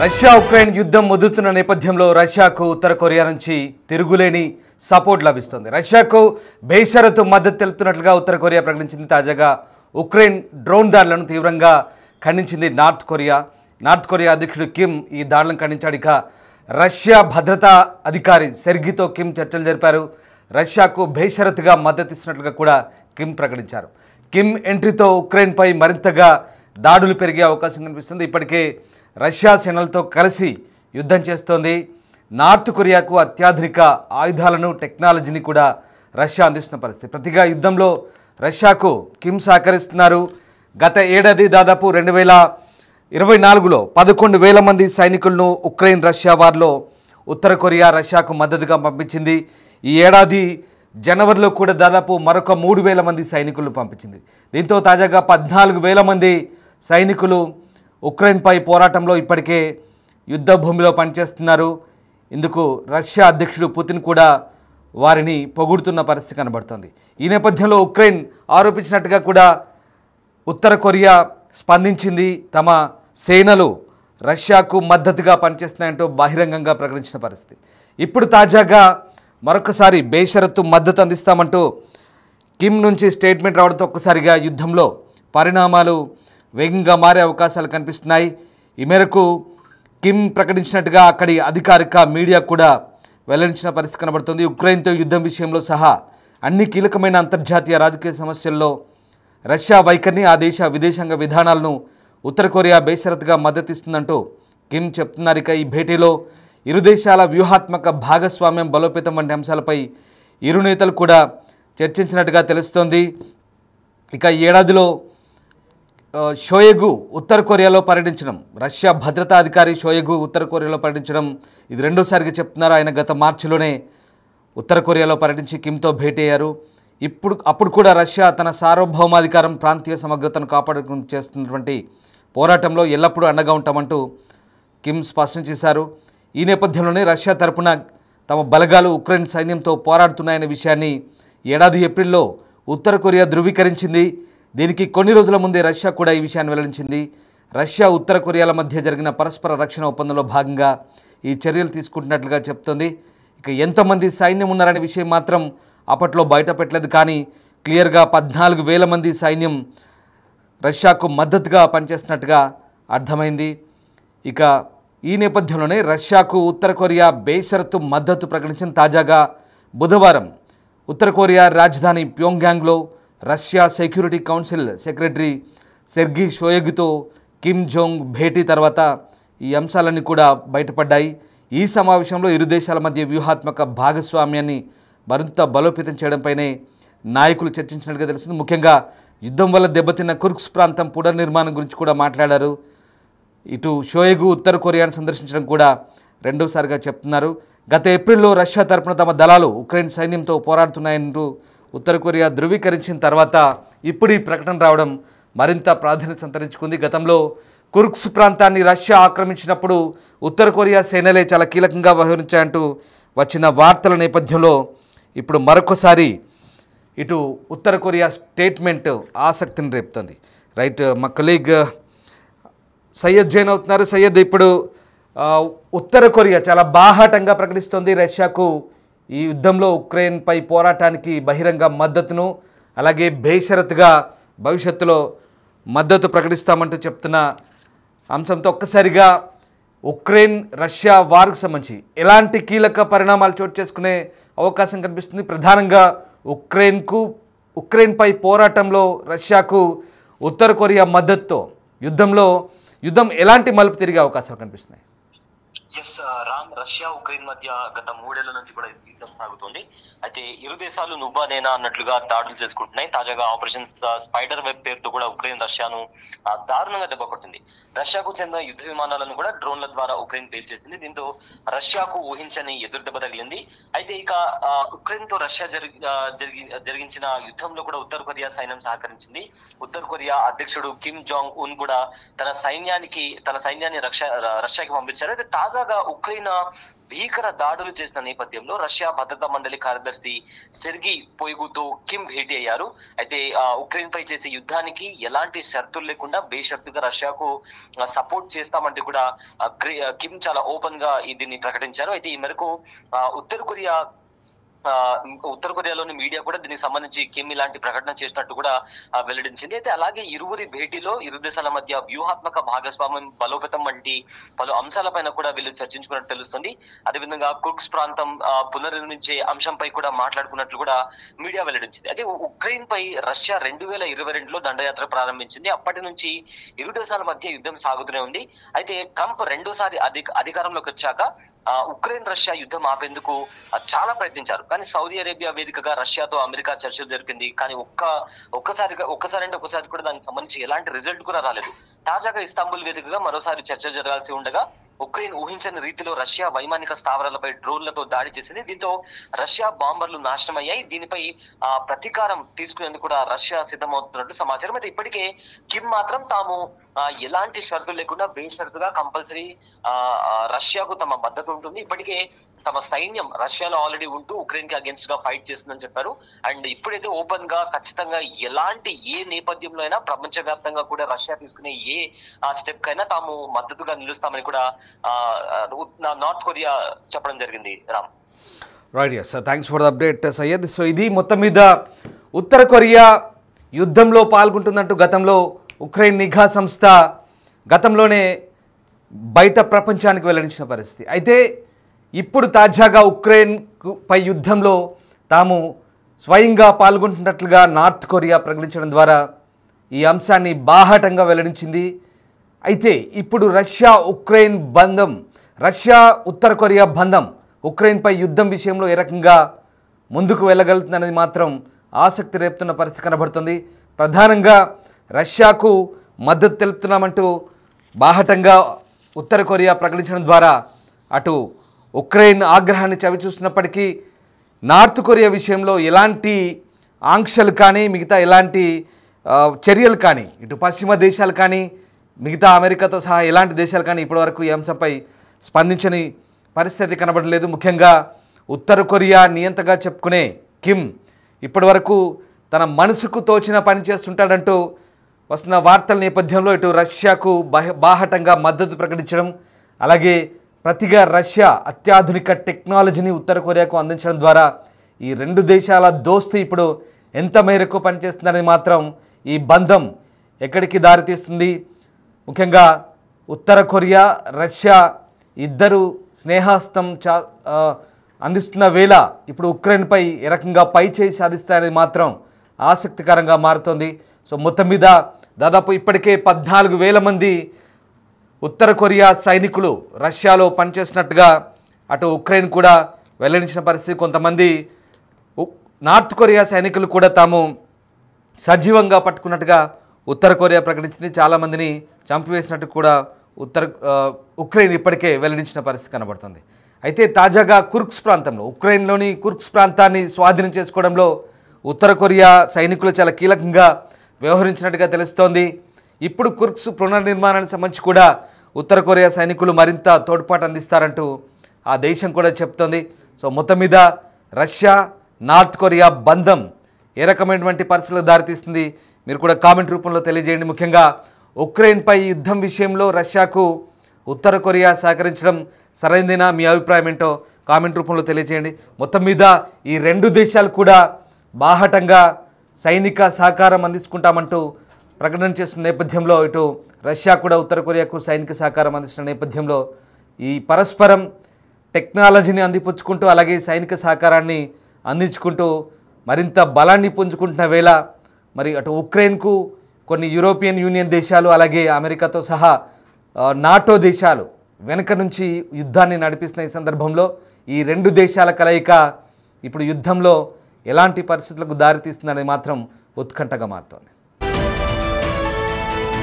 Russia Ukraine యుద్ధం ముదురుతున్న నేపథ్యంలో రష్యాకు ఉత్తర కొరియా నుంచి తిరుగులేని సపోర్ట్ లభిస్తుంది. రష్యాకు బేషరతు మద్దతు తెలుపుతున్నట్లుగా ఉత్తర కొరియా ప్రకటించింది. తాజాగా ఉక్రెయిన్ డ్రోన్ దాడులను తీవ్రంగా ఖండించింది నార్త్ కొరియా. నార్త్ కొరియా అధ్యక్షుడు కిమ్ ఈ దాడులను ఖండించాడు. ఇక రష్యా భద్రతా అధికారి సెర్గీతో కిమ్ చర్చలు జరిపారు. రష్యాకు బేషరతుగా మద్దతిస్తున్నట్లుగా కూడా కిమ్ ప్రకటించారు. కిమ్ ఎంట్రీతో ఉక్రెయిన్పై మరింతగా దాడులు పెరిగే అవకాశం కనిపిస్తుంది. ఇప్పటికే రష్యా సేనలతో కలిసి యుద్ధం చేస్తోంది. నార్త్ కొరియాకు అత్యాధునిక ఆయుధాలను టెక్నాలజీని కూడా రష్యా అందిస్తున్న పరిస్థితి. ప్రతిగా యుద్ధంలో రష్యాకు కిమ్ సహకరిస్తున్నారు. గత ఏడాది దాదాపు 2024లో 11,000 మంది సైనికులను ఉక్రెయిన్ రష్యా వార్లో ఉత్తర కొరియా రష్యాకు మద్దతుగా పంపించింది. ఈ ఏడాది జనవరిలో కూడా దాదాపు మరొక 3,000 మంది సైనికులను పంపించింది. దీంతో తాజాగా 14,000 మంది సైనికులు ఉక్రెయిన్పై పోరాటంలో ఇప్పటికే యుద్ధ భూమిలో పనిచేస్తున్నారు. ఇందుకు రష్యా అధ్యక్షుడు పుతిన్ కూడా వారిని పొగుడుతున్న పరిస్థితి కనబడుతోంది. ఈ నేపథ్యంలో ఉక్రెయిన్ ఆరోపించినట్టుగా కూడా ఉత్తర కొరియా స్పందించింది. తమ సేనలు రష్యాకు మద్దతుగా పనిచేస్తున్నాయంటూ బహిరంగంగా ప్రకటించిన పరిస్థితి. ఇప్పుడు తాజాగా మరొకసారి బేషరతు మద్దతు అందిస్తామంటూ కిమ్ నుంచి స్టేట్మెంట్ రావడంతో ఒక్కసారిగా యుద్ధంలో పరిణామాలు వేగంగా మారే అవకాశాలు కనిపిస్తున్నాయి. ఈ మేరకు కిమ్ ప్రకటించినట్టుగా అక్కడి అధికారిక మీడియా కూడా వెల్లడించిన పరిస్థితి కనబడుతుంది. ఉక్రెయిన్తో యుద్ధం విషయంలో సహా అన్ని కీలకమైన అంతర్జాతీయ రాజకీయ సమస్యల్లో రష్యా వైఖరిని, ఆ దేశ విదేశాంగ విధానాలను ఉత్తర కొరియా బేషరతుగా మద్దతిస్తుందంటూ కిమ్ చెప్తున్నారు. ఇక ఈ భేటీలో ఇరు దేశాల వ్యూహాత్మక భాగస్వామ్యం బలోపేతం వంటి అంశాలపై ఇరు నేతలు కూడా చర్చించినట్టుగా తెలుస్తోంది. ఇక ఈ ఏడాదిలో షోయగు ఉత్తర కొరియాలో పర్యటించడం, రష్యా భద్రతా అధికారి షోయగు ఉత్తర కొరియాలో పర్యటించడం ఇది రెండోసారిగా చెప్తున్నారు. ఆయన గత మార్చిలోనే ఉత్తర కొరియాలో పర్యటించి కిమ్తో భేటీ అయ్యారు. అప్పుడు కూడా రష్యా తన సార్వభౌమాధికారం, ప్రాంతీయ సమగ్రతను కాపాడుకు చేస్తున్నటువంటి పోరాటంలో ఎల్లప్పుడూ అండగా ఉంటామంటూ కిమ్ స్పష్టం చేశారు. ఈ నేపథ్యంలోనే రష్యా తరపున తమ బలగాలు ఉక్రెయిన్ సైన్యంతో పోరాడుతున్నాయనే విషయాన్ని ఏడాది ఏప్రిల్లో ఉత్తర కొరియా ధృవీకరించింది. దీనికి కొన్ని రోజుల ముందే రష్యా కూడా ఈ విషయాన్ని వెల్లడించింది. రష్యా ఉత్తర కొరియాల మధ్య జరిగిన పరస్పర రక్షణ ఒప్పందంలో భాగంగా ఈ చర్యలు తీసుకుంటున్నట్లుగా చెప్తోంది. ఇక ఎంతమంది సైన్యం ఉన్నారనే విషయం మాత్రం అప్పట్లో బయట పెట్టలేదు. కానీ క్లియర్గా 14,000 మంది సైన్యం రష్యాకు మద్దతుగా పనిచేస్తున్నట్టుగా అర్థమైంది. ఇక ఈ నేపథ్యంలోనే రష్యాకు ఉత్తర కొరియా బేషరతు మద్దతు ప్రకటించిన తాజాగా బుధవారం ఉత్తర కొరియా రాజధాని ప్యోంగ్యాంగ్లో Russia security council secretary Sergei షోయగుతో కిమ్ జోంగ్ భేటీ తర్వాత ఈ అంశాలన్నీ కూడా బయటపడ్డాయి. ఈ సమావేశంలో ఇరు దేశాల మధ్య వ్యూహాత్మక భాగస్వామ్యాన్ని మరింత బలోపేతం చేయడంపైనే నాయకులు చర్చించినట్టుగా తెలుస్తుంది. ముఖ్యంగా యుద్ధం వల్ల దెబ్బతిన్న కుర్స్క్ ప్రాంతం పునర్నిర్మాణం గురించి కూడా మాట్లాడారు. ఇటు షోయగు ఉత్తర కొరియాను సందర్శించడం కూడా రెండోసారిగా చెప్తున్నారు. గత ఏప్రిల్లో రష్యా తరపున తమ దళాలు ఉక్రెయిన్ సైన్యంతో పోరాడుతున్నాయంటూ ఉత్తర కొరియా ధృవీకరించిన తర్వాత ఇప్పుడు ఈ ప్రకటన రావడం మరింత ప్రాధాన్యత సంతరించుకుంది. గతంలో కుర్స్క్ ప్రాంతాన్ని రష్యా ఆక్రమించినప్పుడు ఉత్తర కొరియా సేనలే చాలా కీలకంగా వ్యవహరించాయంటూ వచ్చిన వార్తల నేపథ్యంలో ఇప్పుడు మరొకసారి ఇటు ఉత్తర కొరియా స్టేట్మెంట్ ఆసక్తిని రేపుతోంది. రైట్, మా కొలీగ్ సయ్యద్ జైన్ అవుతున్నారు. సయ్యద్, ఇప్పుడు ఉత్తర కొరియా చాలా బాహాటంగా ప్రకటిస్తోంది రష్యాకు ఈ యుద్ధంలో ఉక్రెయిన్పై పోరాటానికి బహిరంగ మద్దతును, అలాగే బేషరతుగా భవిష్యత్తులో మద్దతు ప్రకటిస్తామంటూ చెప్తున్న అంశంతో ఒక్కసారిగా ఉక్రెయిన్ రష్యా వార్కు సంబంధించి ఎలాంటి కీలక పరిణామాలు చోటు చేసుకునే అవకాశం కనిపిస్తుంది? ప్రధానంగా ఉక్రెయిన్పై పోరాటంలో రష్యాకు ఉత్తర కొరియా మద్దతుతో యుద్ధం ఎలాంటి మలుపు తిరిగే అవకాశాలు కనిపిస్తున్నాయి? రామ్, రష్యా ఉక్రెయిన్ మధ్య గత 3 ఏళ్ల నుంచి కూడా యుద్ధం సాగుతోంది. అయితే ఇరు దేశాలు నువ్వా నేనా అన్నట్లుగా దాడులు చేసుకుంటున్నాయి. తాజాగా ఆపరేషన్ స్పైడర్ వెబ్ పేరుతో కూడా ఉక్రెయిన్ రష్యాను దారుణంగా దెబ్బకొట్టింది. రష్యాకు చెందిన యుద్ధ విమానాలను కూడా డ్రోన్ల ద్వారా ఉక్రెయిన్ పేల్చేసింది. దీంతో రష్యాకు ఊహించని ఎదురు దెబ్బ తగిలింది. అయితే ఇక ఉక్రెయిన్ తో రష్యా జరిగించిన యుద్ధంలో కూడా ఉత్తర కొరియా సైన్యం సహకరించింది. ఉత్తర కొరియా అధ్యక్షుడు కిమ్ జాంగ్ ఉన్ కూడా తన సైన్యాన్ని రష్యాకి పంపించారు. అయితే తాజాగా ఉక్రెయిన్ భీకర దాడులు చేసిన నేపథ్యంలో రష్యా భద్రతా మండలి కార్యదర్శి సెర్గీ పొయిగుతో కిమ్ భేటీ అయ్యారు. అయితే ఉక్రెయిన్ పై చేసే యుద్ధానికి ఎలాంటి షరతులు లేకుండా బేషరతుగా రష్యాకు సపోర్ట్ చేస్తామంటే కూడా కిమ్ చాలా ఓపెన్ గా దీన్ని ప్రకటించారు. అయితే ఈ మేరకు ఉత్తర కొరియాలోని మీడియా కూడా దీనికి సంబంధించి కిమ్ ఇలాంటి ప్రకటన చేసినట్టు కూడా వెల్లడించింది. అయితే అలాగే ఇరువురి భేటీలో ఇరు దేశాల మధ్య వ్యూహాత్మక భాగస్వామ్యం బలోపేతం వంటి పలు అంశాలపైన కూడా వీళ్ళు చర్చించుకున్నట్టు తెలుస్తుంది. అదేవిధంగా కుర్స్క్ ప్రాంతం పునర్నిర్మించే అంశంపై కూడా మాట్లాడుకున్నట్లు కూడా మీడియా వెల్లడించింది. అయితే ఉక్రెయిన్ పై రష్యా 2022లో దండయాత్ర ప్రారంభించింది. అప్పటి నుంచి ఇరు దేశాల మధ్య యుద్ధం సాగుతూనే ఉంది. అయితే ట్రంప్ రెండోసారి అధికారంలోకి వచ్చాక ఉక్రెయిన్ రష్యా యుద్ధం ఆపేందుకు చాలా ప్రయత్నించారు. కానీ సౌదీ అరేబియా వేదికగా రష్యాతో అమెరికా చర్చలు జరిపింది. కానీ ఒక్కసారి కూడా దానికి సంబంధించి ఎలాంటి రిజల్ట్ కూడా రాలేదు. తాజాగా ఇస్తాంబుల్ వేదికగా మరోసారి చర్చ జరగాల్సి ఉండగా ఉక్రెయిన్ ఊహించని రీతిలో రష్యా వైమానిక స్థావరాలపై డ్రోన్లతో దాడి చేసింది. దీంతో రష్యా బాంబర్లు నాశనం అయ్యాయి. దీనిపై ప్రతీకారం తీసుకునేందుకు కూడా రష్యా సిద్ధమవుతున్నట్టు సమాచారం. అయితే ఇప్పటికే కిమ్ మాత్రం తాము ఎలాంటి షరతులు లేకుండా బేషరతుగా కంపల్సరీ రష్యాకు తమ మద్దతు ఉంటుంది. ఇప్పటికే తమ సైన్యం రష్యాలో ఆల్రెడీ ఉంటూ ఉక్రెయిన్ కి అగేన్స్ట్ గా ఫైట్ చేస్తుందని చెప్పారు. అండ్ ఇప్పుడైతే ఓపెన్ గా ఖచ్చితంగా ఏ నేపథ్యంలో అయినా ప్రపంచవ్యాప్తంగా కూడా రష్యా తీసుకునే ఏ స్టెప్ కైనా తాము మద్దతుగా నిలుస్తామని కూడా నార్త్ కొరియా చెప్పడం జరిగింది. Ram, right, yes, thanks for the update Syed. So ఇది మొత్తం మీద ఉత్తర కొరియా యుద్ధంలో పాల్గొంటుందంటూ గతంలో ఉక్రెయిన్ నిఘా సంస్థ గతంలోనే బయట ప్రపంచానికి వెల్లడించిన పరిస్థితి. అయితే ఇప్పుడు తాజాగా ఉక్రెయిన్ పై యుద్ధంలో తాము స్వయంగా పాల్గొంటున్నట్లుగా నార్త్ కొరియా ప్రకటించడం ద్వారా ఈ అంశాన్ని బాహాటంగా వెల్లడించింది. అయితే ఇప్పుడు రష్యా ఉత్తర కొరియా బంధం ఉక్రెయిన్పై యుద్ధం విషయంలో ఏ రకంగా ముందుకు వెళ్ళగలుగుతుందనేది మాత్రం ఆసక్తి రేపుతున్న పరిస్థితి కనబడుతుంది. ప్రధానంగా రష్యాకు మద్దతు తెలుపుతున్నామంటూ బాహటంగా ఉత్తర కొరియా ప్రకటించడం ద్వారా అటు ఉక్రెయిన్ ఆగ్రహాన్ని చవిచూస్తున్నప్పటికీ నార్త్ కొరియా విషయంలో ఎలాంటి ఆంక్షలు కానీ మిగతా ఎలాంటి చర్యలు కానీ ఇటు పశ్చిమ దేశాలు కానీ మిగతా అమెరికాతో సహా ఎలాంటి దేశాలు కానీ ఇప్పటివరకు ఈ అంశంపై స్పందించని పరిస్థితి కనబడలేదు. ముఖ్యంగా ఉత్తర కొరియా నియంతగా చెప్పుకునే కిమ్ ఇప్పటివరకు తన మనసుకు తోచిన పని చేస్తుంటాడంటూ వస్తున్న వార్తల నేపథ్యంలో ఇటు రష్యాకు బాహటంగా మద్దతు ప్రకటించడం, అలాగే ప్రతిగా రష్యా అత్యాధునిక టెక్నాలజీని ఉత్తర కొరియాకు అందించడం ద్వారా ఈ రెండు దేశాల దోస్తీ ఇప్పుడు ఎంత మేరకు పనిచేస్తుందనేది మాత్రం ఈ బంధం ఎక్కడికి దారితీస్తుంది. ముఖ్యంగా ఉత్తర కొరియా రష్యా ఇద్దరు స్నేహాస్తం అందిస్తున్న వేళ ఇప్పుడు ఉక్రెయిన్పై ఏ రకంగా పై చేయి సాధిస్తాయనేది మాత్రం ఆసక్తికరంగా మారుతోంది. సో మొత్తం మీద దాదాపు ఇప్పటికే 14,000 మంది ఉత్తర కొరియా సైనికులు రష్యాలో పనిచేసినట్టుగా అటు ఉక్రెయిన్ కూడా వెల్లడించిన పరిస్థితి. కొంతమంది నార్త్ కొరియా సైనికులు కూడా తాము సజీవంగా పట్టుకున్నట్టుగా ఉత్తర కొరియా ప్రకటించింది. చాలామందిని చంపివేసినట్టు కూడా ఉక్రెయిన్ ఇప్పటికే వెల్లడించిన పరిస్థితి కనబడుతుంది. అయితే తాజాగా ఉక్రెయిన్లోని కుర్స్క్ ప్రాంతాన్ని స్వాధీనం చేసుకోవడంలో ఉత్తర కొరియా సైనికులు చాలా కీలకంగా వ్యవహరించినట్టుగా తెలుస్తోంది. ఇప్పుడు కుర్స్క్ పునర్నిర్మాణానికి సంబంధించి కూడా ఉత్తర కొరియా సైనికులు మరింత తోడ్పాటు అందిస్తారంటూ ఆ దేశం కూడా చెప్తోంది. సో మొత్తం మీద రష్యా నార్త్ కొరియా బంధం ఏ రకమైనటువంటి పరిస్థితులకు దారితీస్తుంది మీరు కూడా కామెంట్ రూపంలో తెలియజేయండి. ముఖ్యంగా ఉక్రెయిన్పై యుద్ధం విషయంలో రష్యాకు ఉత్తర కొరియా సహకరించడం సరైనదేనా, మీ అభిప్రాయం ఏంటో కామెంట్ రూపంలో తెలియజేయండి. మొత్తం మీద ఈ రెండు దేశాలు కూడా బాహటంగా సైనిక సహకారం అందించుకుంటామంటూ ప్రకటన చేస్తున్న నేపథ్యంలో ఇటు రష్యా కూడా ఉత్తర కొరియాకు సైనిక సహకారం అందిస్తున్న నేపథ్యంలో ఈ పరస్పరం టెక్నాలజీని అందిపుచ్చుకుంటూ అలాగే సైనిక సహకారాన్ని అందించుకుంటూ మరింత బలాన్ని పుంజుకుంటున్న వేళ మరి అటు ఉక్రెయిన్కు కొన్ని యూరోపియన్ యూనియన్ దేశాలు అలాగే అమెరికాతో సహా నాటో దేశాలు వెనక నుంచి యుద్ధాన్ని నడిపిస్తున్న ఈ సందర్భంలో ఈ రెండు దేశాల కలయిక ఇప్పుడు యుద్ధంలో ఎలాంటి పరిస్థితులకు దారితీస్తుందనేది మాత్రం ఉత్కంఠగా మారుతోంది.